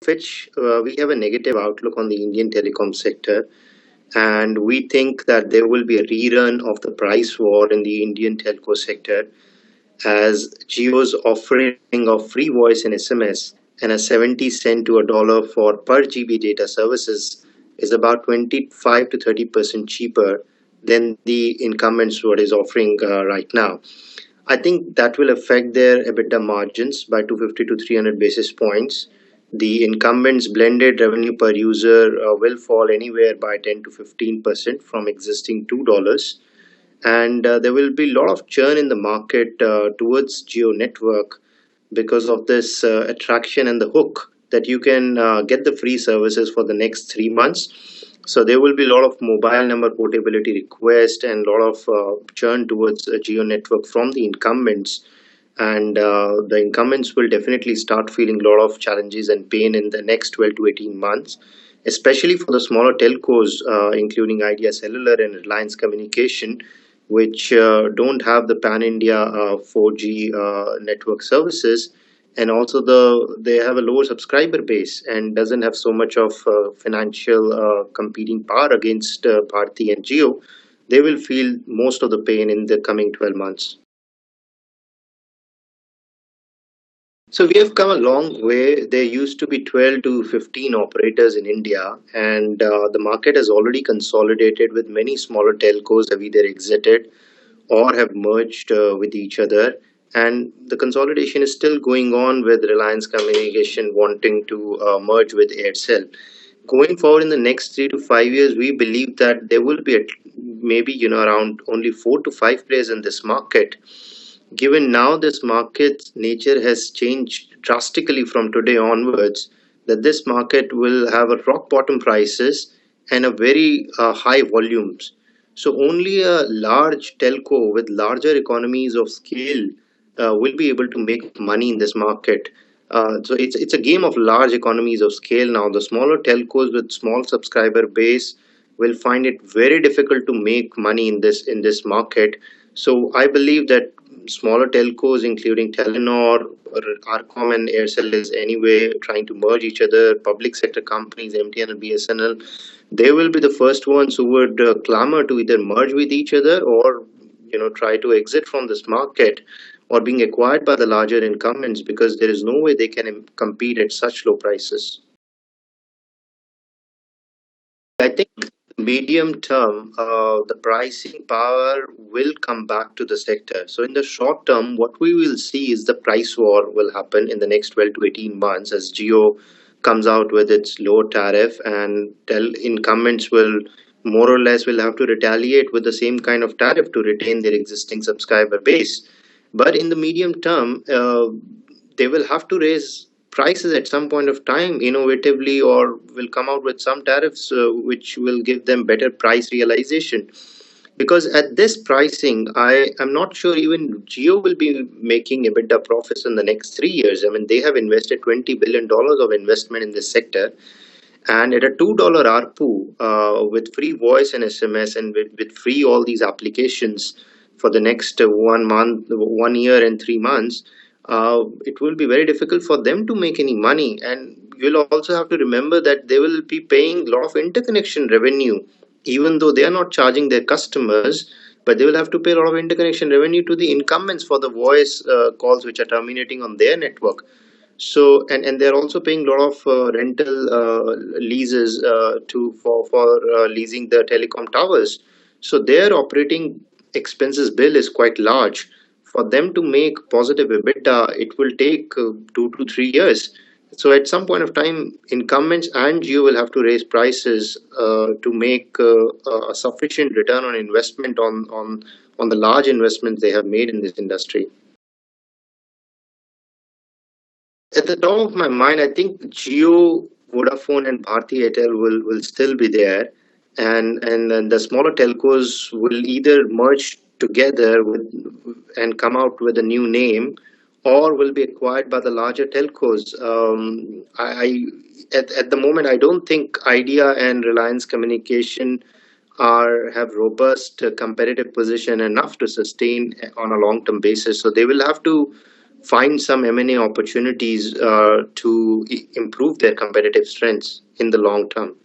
Fitch, we have a negative outlook on the Indian telecom sector, and we think that there will be a rerun of the price war in the Indian telco sector as Jio's offering of free voice and SMS and a 70 cent to a dollar for per GB data services is about 25 to 30% cheaper than the incumbents what is offering right now. I think that will affect their EBITDA margins by 250 to 300 basis points. The incumbents' blended revenue per user will fall anywhere by 10 to 15% from existing $2. And there will be a lot of churn in the market towards Geo Network because of this attraction and the hook that you can get the free services for the next 3 months. So there will be a lot of mobile number portability request and a lot of churn towards Geo Network from the incumbents. And the incumbents will definitely start feeling a lot of challenges and pain in the next 12 to 18 months, especially for the smaller telcos, including Idea Cellular and Reliance Communication, which don't have the pan India 4G network services, and also they have a lower subscriber base and doesn't have so much of financial competing power against Bharti and Jio. They will feel most of the pain in the coming 12 months. So we have come a long way. There used to be 12 to 15 operators in India, and the market has already consolidated with many smaller telcos have either exited or have merged with each other. And the consolidation is still going on with Reliance Communication wanting to merge with Aircel. Going forward in the next 3 to 5 years, we believe that there will be maybe around only 4 to 5 players in this market. Given now this market's nature has changed drastically from today onwards, that this market will have a rock bottom prices and a very high volumes. So only a large telco with larger economies of scale will be able to make money in this market. So it's a game of large economies of scale now. The smaller telcos with small subscriber base will find it very difficult to make money in this market. So I believe that smaller telcos, including Telenor, Arcom, and Aircel, is anyway trying to merge each other. Public sector companies, MTN and BSNL, they will be the first ones who would clamor to either merge with each other or try to exit from this market or being acquired by the larger incumbents because there is no way they can compete at such low prices. I think medium term, the pricing power will come back to the sector. So in the short term, what we will see is the price war will happen in the next 12 to 18 months as Geo comes out with its low tariff and incumbents will more or less will have to retaliate with the same kind of tariff to retain their existing subscriber base. But in the medium term, they will have to raise prices at some point of time innovatively or will come out with some tariffs which will give them better price realization because at this pricing I am not sure even Geo will be making EBITDA profits in the next 3 years. I mean, they have invested $20 billion of investment in this sector, and at a $2 ARPU with free voice and SMS and with free all these applications for the next 1 month, 1 year, and 3 months, it will be very difficult for them to make any money. And you'll also have to remember that they will be paying a lot of interconnection revenue, even though they are not charging their customers. But they will have to pay a lot of interconnection revenue to the incumbents for the voice calls which are terminating on their network. So and they're also paying a lot of rental leases to for leasing the telecom towers. So their operating expenses bill is quite large. For them to make positive EBITDA, it will take 2 to 3 years. So at some point of time, incumbents and you will have to raise prices to make a sufficient return on investment on the large investments they have made in this industry. At the top of my mind, I think Jio, Vodafone, and Bharti Airtel will still be there, and then the smaller telcos will either merge together and come out with a new name, or will be acquired by the larger telcos. At the moment, I don't think Idea and Reliance Communication are have robust competitive position enough to sustain on a long term basis. So they will have to find some M&A opportunities to improve their competitive strengths in the long term.